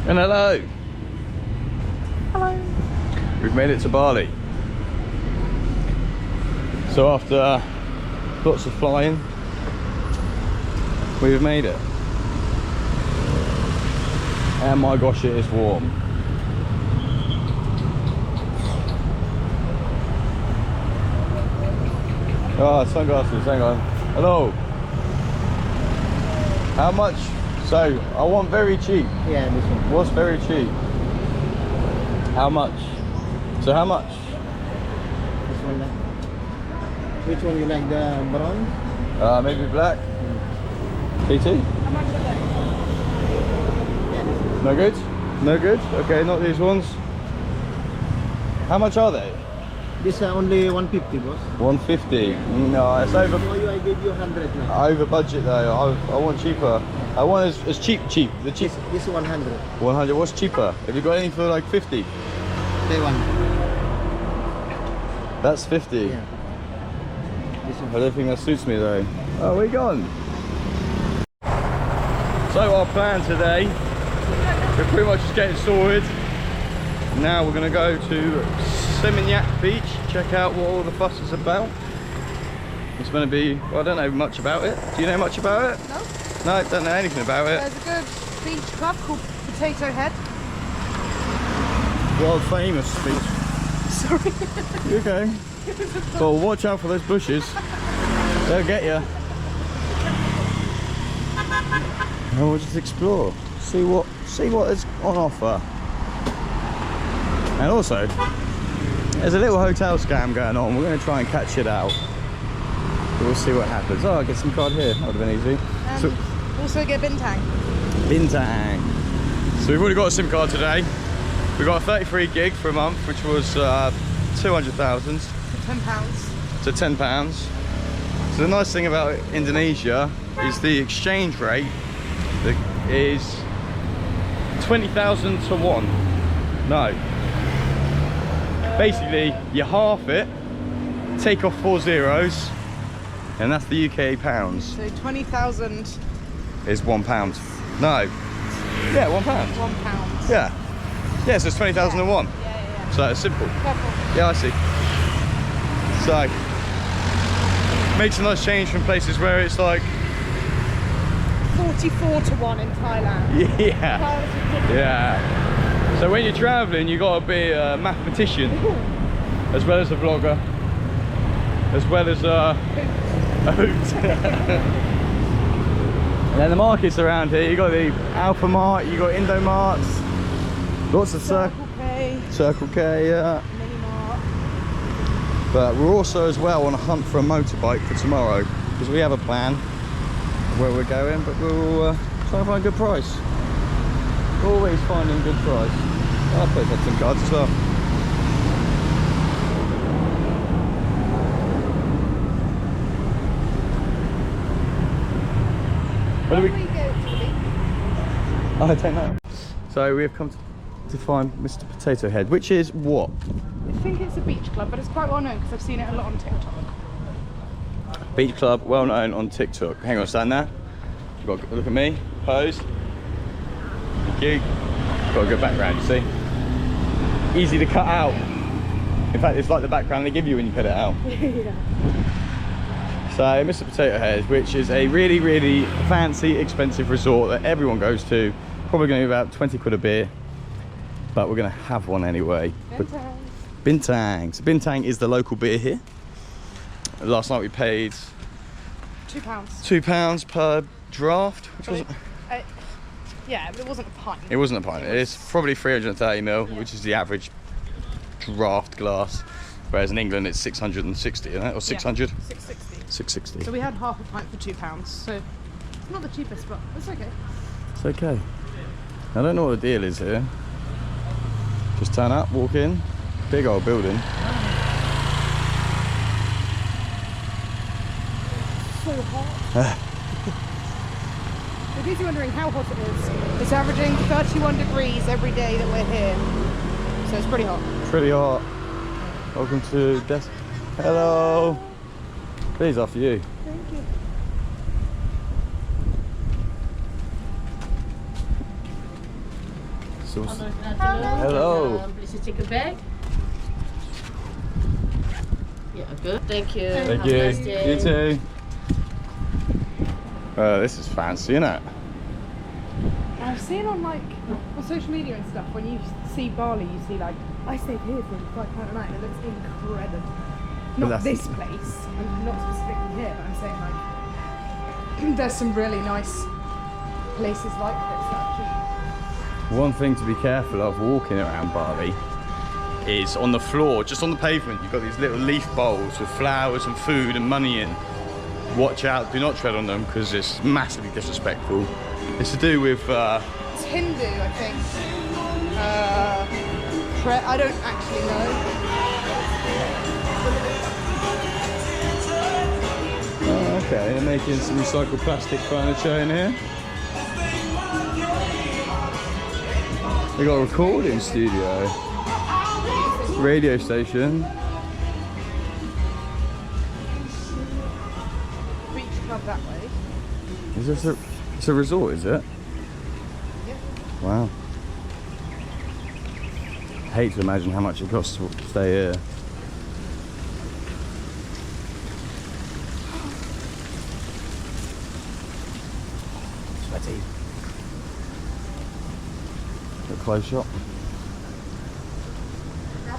And hello. Hello. We've made it to Bali. So after lots of flying, we've made it. And my gosh, it is warm. Oh, sunglasses, hang on. Hello. How much? So, I want very cheap. Yeah, this one. What's very cheap? How much? So how much? This one. Which one you like, the brown? Maybe black. PT? How much are they? No good? No good? Okay, not these ones. How much are they? This only 150, boss. 150. No, it's over. I gave you 100 now. Over budget though. I want cheaper. I want as cheap. The cheap. This 100. 100. What's cheaper? Have you got any for like 50? They one. That's 50. Yeah. This I one. don't think that suits me though. Oh, where you gone? So our plan today, we're pretty much just getting sorted. Now we're going to go to Seminyak beach, check out what all the fuss is about. It's going to be, well, I don't know much about it. Do you know much about it? No. No, don't know anything about it. There's a good beach club called Potato Head. World famous beach. Sorry. You okay? So watch out for those bushes. They'll get you. And we'll just explore, see what is on offer. And also, there's a little hotel scam going on. We're going to try and catch it out. We'll see what happens. Oh, I get some card here. That would have been easy. So, Also get bintang. bintang. So we've already got a SIM card today. We got a 33 gig for a month, which was 200,000 £10. to £10. So the nice thing about Indonesia is the exchange rate that is 20,000 to 1. No. Basically, you half it, take off 4 zeros, and that's the UK pounds. So 20,000. Is £1. No. Yeah, £1. £1. Yeah. Yeah, so it's 20,000 to 1. Yeah. So it's simple. Purple. Yeah, I see. So, makes a nice change from places where it's like 44 to 1 in Thailand. yeah, yeah. So when you're traveling, you got to be a mathematician as well as a vlogger, as well as a hoot. And then the markets around here, you got the Alpha Mart, you got Indomarts, lots of Circle K, yeah. Mini Mart. But we're also as well on a hunt for a motorbike for tomorrow, because we have a plan where we're going, but we'll try and find a good price. Always finding good price. I'll put that SIM cards as well. Where do we go to the beach? I don't know. So we have come to find Mr. Potato Head, which is what? I think it's a beach club, but it's quite well known because I've seen it a lot on TikTok. Beach club, well known on TikTok. Hang on, stand there. You've got to look at me, pose. Thank you. Got a good background, you see. Easy to cut out. In fact, it's like the background they give you when you cut it out. Yeah. So, Mr. Potato Head, which is a really, really fancy, expensive resort that everyone goes to. Probably going to be about 20 quid a beer, but we're going to have one anyway. Bintang. Bintang. So Bintang is the local beer here. Last night we paid £2. £2 per draft, which was Yeah, but it wasn't a pint. it wasn't a pint. It's probably 330 ml, which is the average draft glass. Whereas in England it's 660, isn't it? Or 600? Yeah, 660. 660. So we had half a pint for £2. So it's not the cheapest, but it's okay. It's okay. I don't know what the deal is here. Just turn up, walk in, big old building. So hot. In case you're wondering how hot it is, it's averaging 31 degrees every day that we're here. So it's pretty hot. Pretty hot. Welcome to Desk. Hello. These are for you. Thank you. So, hello. Please take a bag. Yeah, good. Thank you. thank Have a you. nice day. You too. This is fancy, isn't it? I've seen on social media and stuff, when you see Bali, you see like, I stayed here for £5 a night and it looks incredible. Not that's- this place, and not specifically here, but I'm saying like, there's some really nice places like this that are cheap. One thing to be careful of walking around Bali is on the floor, just on the pavement, you've got these little leaf bowls with flowers and food and money in. Watch out, do not tread on them because it's massively disrespectful. It's to do with It's Hindu, I think. I don't actually know. oh, okay, they're making some recycled plastic furniture in here. They got a recording studio, radio station. Beach club that way. Is this a? It's a resort, is it? Yeah. Wow. Hate to imagine how much it costs to stay here. Sweaty. A close shop.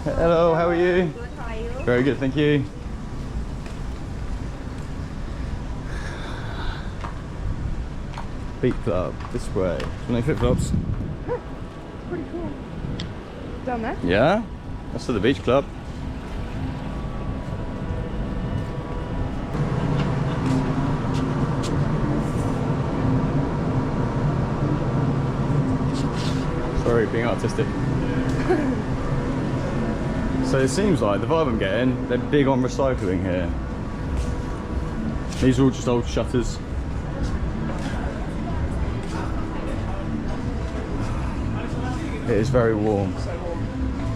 Hello, how are you? Good, how are you? Very good, thank you. Beat club, this way. Do you want any flip-flops? Pretty cool. Down there? Yeah? That's to the beach club. Sorry, being artistic. So it seems like the vibe I'm getting, they're big on recycling here. These are all just old shutters. It is very warm.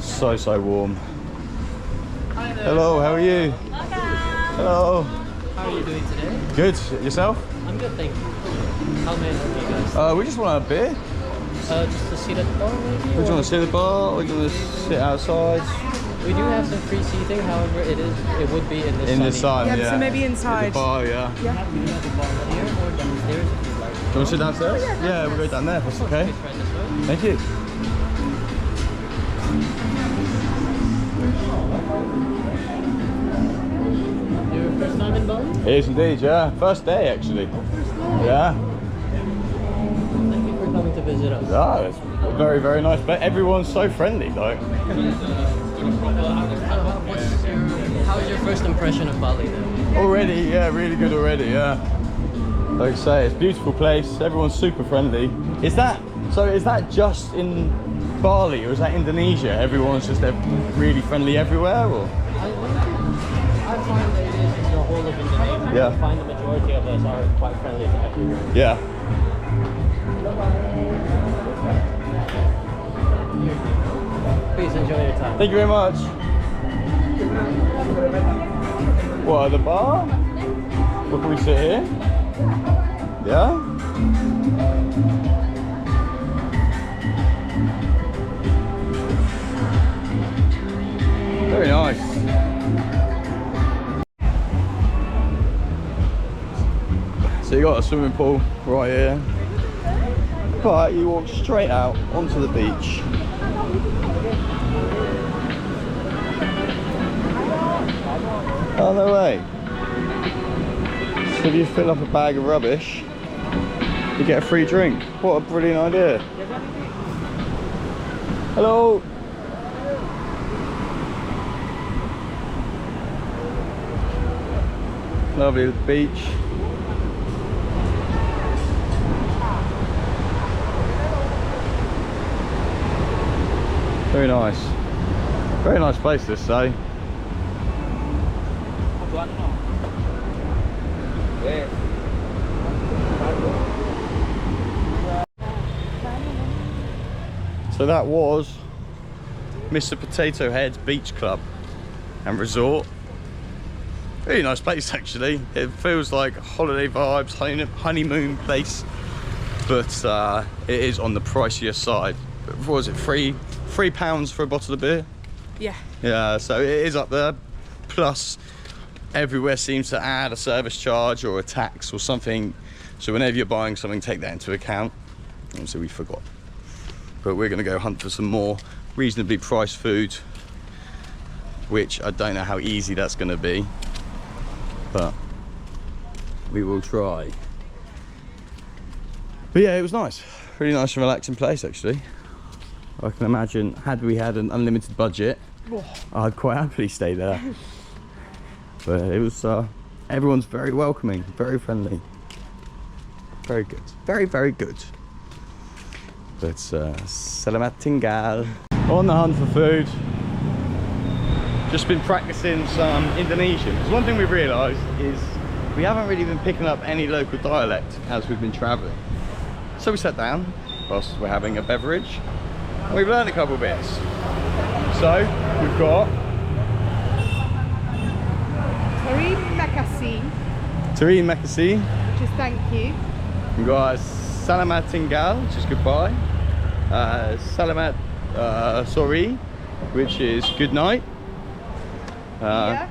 So warm. Hello, how are you? Hello. How are you doing today? Good. Yourself? I'm good, thank you. How may I help you guys? We just want a beer. Just a seat at the bar, maybe? Do you want to sit at the bar or do you want to sit outside? We do have some free seating, however, it would be in the In the sunny- sun, Yeah, yeah. so maybe inside. The bar, yeah. We have the bar here or downstairs if you'd like. Do you want to sit downstairs? Yeah, we'll go down there if that's okay. It's right this way. Thank you. Your first time in Bali? It is indeed, yeah. First day actually. Yeah. Thank you for coming to visit us. Ah, it's very, very nice. But everyone's so friendly though. How's your first impression of Bali then? Already, yeah, really good already, yeah. Like I say, it's a beautiful place. Everyone's super friendly. Is that just in Bali or is that Indonesia? Everyone's just really friendly everywhere, or? I find that it is in the whole of Indonesia. Yeah. I find the majority of us are quite friendly to everyone. Yeah. Please enjoy your time. Thank you very much. What, at the bar? Or can we sit here? Yeah? Very nice. So you got a swimming pool right here. But you walk straight out onto the beach. Oh, no way. So if you fill up a bag of rubbish, you get a free drink. What a brilliant idea. Hello. Lovely beach. Very nice. Very nice place this day. So that was Mr. Potato Head's Beach Club and Resort. Really nice place actually. It feels like holiday vibes, honeymoon place, but it is on the pricier side. what was it, £3 for a bottle of beer? Yeah. Yeah, so it is up there. Plus, everywhere seems to add a service charge or a tax or something. So whenever you're buying something, take that into account. And so we forgot. But we're gonna go hunt for some more reasonably priced food, which I don't know how easy that's gonna be, but we will try. But yeah, it was nice. Really nice and relaxing place, actually. I can imagine, had we had an unlimited budget, I'd quite happily stay there. But it was, everyone's very welcoming, very friendly. Very good, very, very good. But selamat tinggal. On the hunt for food. Just been practicing some Indonesian. Because one thing we've realised is we haven't really been picking up any local dialect as we've been travelling. So we sat down whilst we're having a beverage and we've learned a couple bits. So we've got Terima kasih, terima kasih, which is thank you. we've got selamat tinggal, which is goodbye, selamat sorry, which is good night, Yeah.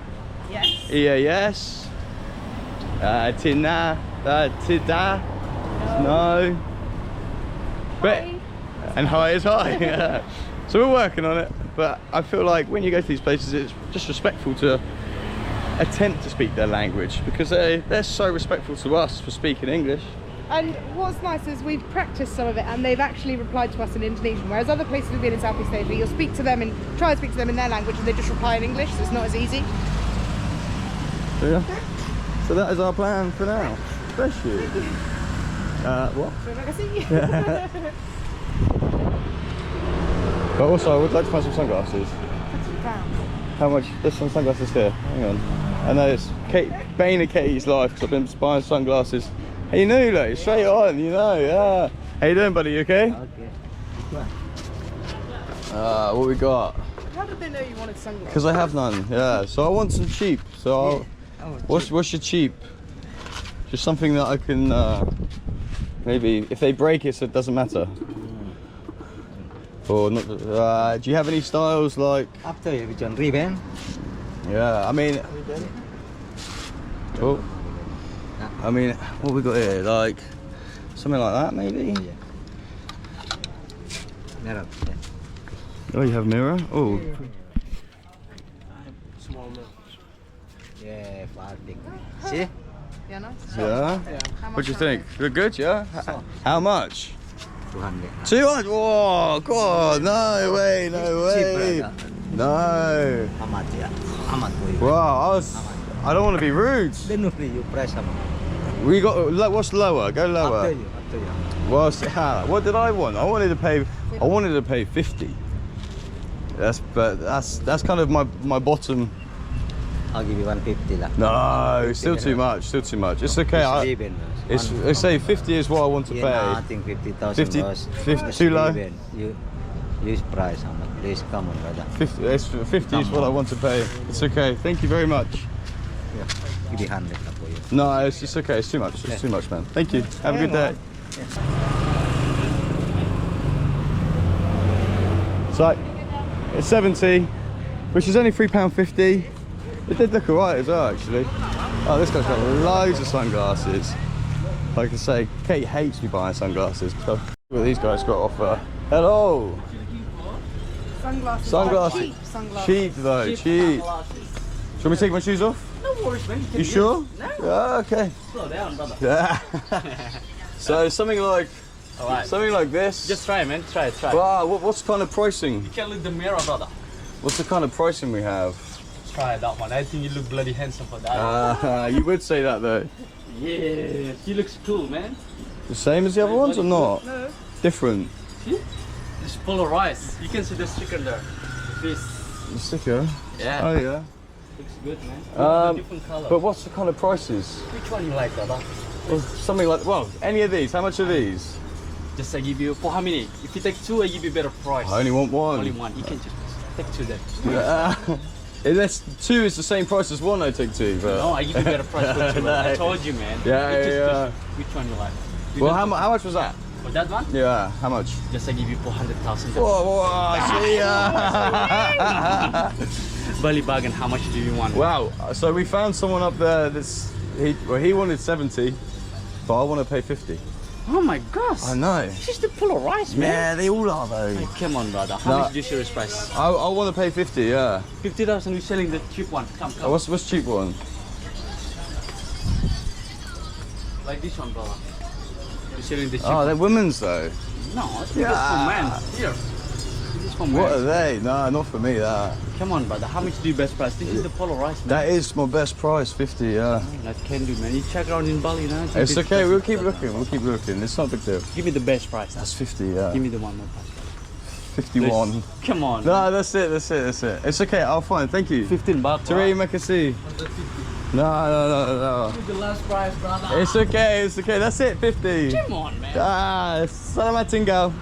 Yes. yeah, yes, tina, tida, no, but, and hi is hi. Yeah. So we're working on it, but I feel like when you go to these places, it's just respectful to attempt to speak their language, because they're so respectful to us for speaking English. And what's nice is we've practiced some of it and they've actually replied to us in Indonesian, whereas other places we've been in Southeast Asia, you'll speak to them and try to speak to them in their language and they just reply in English, so it's not as easy. So yeah, so that is our plan for now. Bless you. What? Terima kasih. But also I would like to find some sunglasses. How much? There's some sunglasses here. Hang on. I know it's bane of Katie's life because I've been buying sunglasses. Hey, you knew, like, straight on, you know, yeah. How you doing, buddy? You okay? Okay. What we got? How did they know you wanted sunglasses? Because I have none, yeah. So I want some cheap. So what's your cheap? Just something that I can, maybe, if they break it so it doesn't matter. Or not, do you have any styles like? After you John Ribbon. Yeah, I mean, oh, I mean, what we got here? Like something like that, maybe. Yeah. Mirror. Oh, you have a mirror. Oh, Small mirror. Yeah, big. See? Yeah, nice. yeah. What do you think? They're good, yeah. How much? 200. 200. Oh God, no way, no way. No. How much? Yeah. How much for you? Wow, I don't want to be rude. Then you price how much? We got, what's lower? Go lower. After you. Well, what did I want? I wanted to pay 50. That's kind of my bottom. I'll give you 150 lah. No, still too much. Still too much. It's okay. I say 50 is what I want to Yeah, pay. I think 50,000 50 was 50 too low. You use price how much? Please come on, brother. 50 is what I want to pay. It's okay. Thank you very much. Yeah. Give me 100 lah for you. No, it's okay. It's too much. It's too much, man. Thank you. Have a good day. So it's 70, which is only £3.50. It did look alright as well, actually. Oh, this guy's got loads of sunglasses. Like I say, Kate hates me buying sunglasses. So what these guys got to offer. Hello. Sunglasses. Sunglasses. Cheap sunglasses. Cheap though, cheap. Do you want me to take my shoes off? No worries, man. You sure? No. Yeah, okay. Slow down, brother. Yeah. So something like this. Just try, man. Try it, try it. Wow, what's the kind of pricing? You can look the mirror, brother. What's the kind of pricing we have? Try that one. I think you look bloody handsome for that. You would say that though. Yeah, he looks cool, man. The same as the other ones or not? No. Different. See? It's polarized. You can see the sticker there. This. The sticker? Yeah. Oh yeah. Looks good, man. Different color. But what's the kind of prices? Which one you like, brother? Well, something like, well, any of these. How much are these? Just I give you, for how many? If you take two, I give you better price. I only want one. Only one. You can just take two then. Unless two is the same price as one, I take two. But No, I give you better price for two. No. I told you, man. Yeah, You just yeah. choose which one you like. You well, don't- how much was that? For that one, Yeah, how much? just I give you 400,000. Whoa, whoa, see ya! Bali bargain, how much do you want? Wow, so we found someone up there that's, he wanted 70, but I want to pay 50. Oh my gosh. I know. This is the polarized, man. Yeah, they all are though. Hey, come on, brother. How No. much is this serious price? I want to pay 50, yeah. 50,000, we're selling the cheap one. Come, come. What's cheap one? Like this one, brother. We're selling the cheap Oh, one. they're women's though. No, I think that's for men. Here. This is for men. What are they? No, not for me, that. Come on, brother. How much do you best price? This is the polarized, man. That is my best price, 50, yeah. That can do, man. You check around in Bali now. It's okay, we'll keep looking, It's not a big deal. Give me the best price. That's 50, yeah. Give me the one more price. 51. Come on. No, that's it. It's okay, I'll find, thank you. 15 baht. Terry Makasi. No. The last price, brother. It's okay, that's it, 50. Come on, man. Ah, salamat tinggal.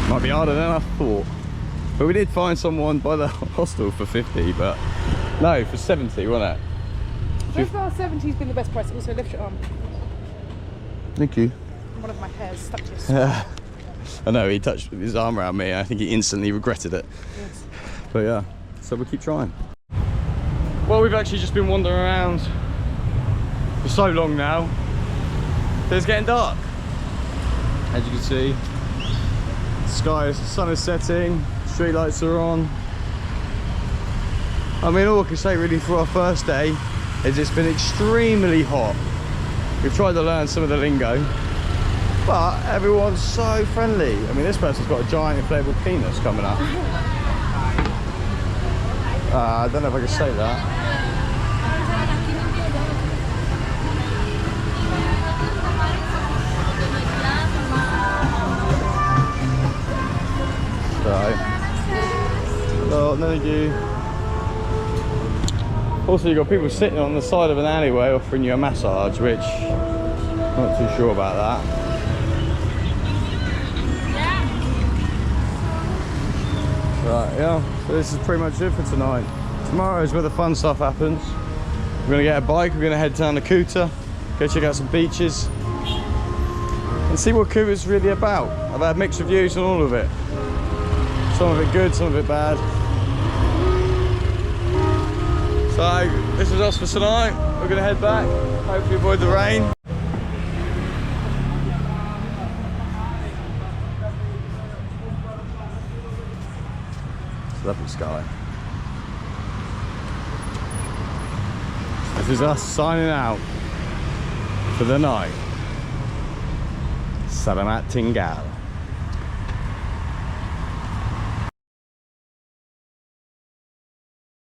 Might be harder than I thought. But we did find someone by the hostel for 50, but no, for 70, wasn't it? So far, 70's been the best price. Also, lift your arm. Thank you. One of my hairs stuck to his I know, he touched his arm around me. I think he instantly regretted it. Yes. But yeah, so we'll keep trying. Well, we've actually just been wandering around for so long now that it's getting dark. As you can see, the sun is setting, street lights are on. I mean, all I can say really for our first day is it's been extremely hot. We've tried to learn some of the lingo, but everyone's so friendly. I mean, this person's got a giant inflatable penis coming up. I don't know if I can say that. So, thank you. Also, you've got people sitting on the side of an alleyway offering you a massage, which I'm not too sure about that. Right, yeah, so this is pretty much it for tonight. Tomorrow is where the fun stuff happens. We're gonna get a bike, we're gonna head down to Kuta, go check out some beaches, and see what Kuta's really about. I've had mixed reviews on all of it. Some of it good, some of it bad. So, this is us for tonight. We're gonna head back, hopefully avoid the rain. Lovely sky. This is us signing out for the night. Salamat tinggal.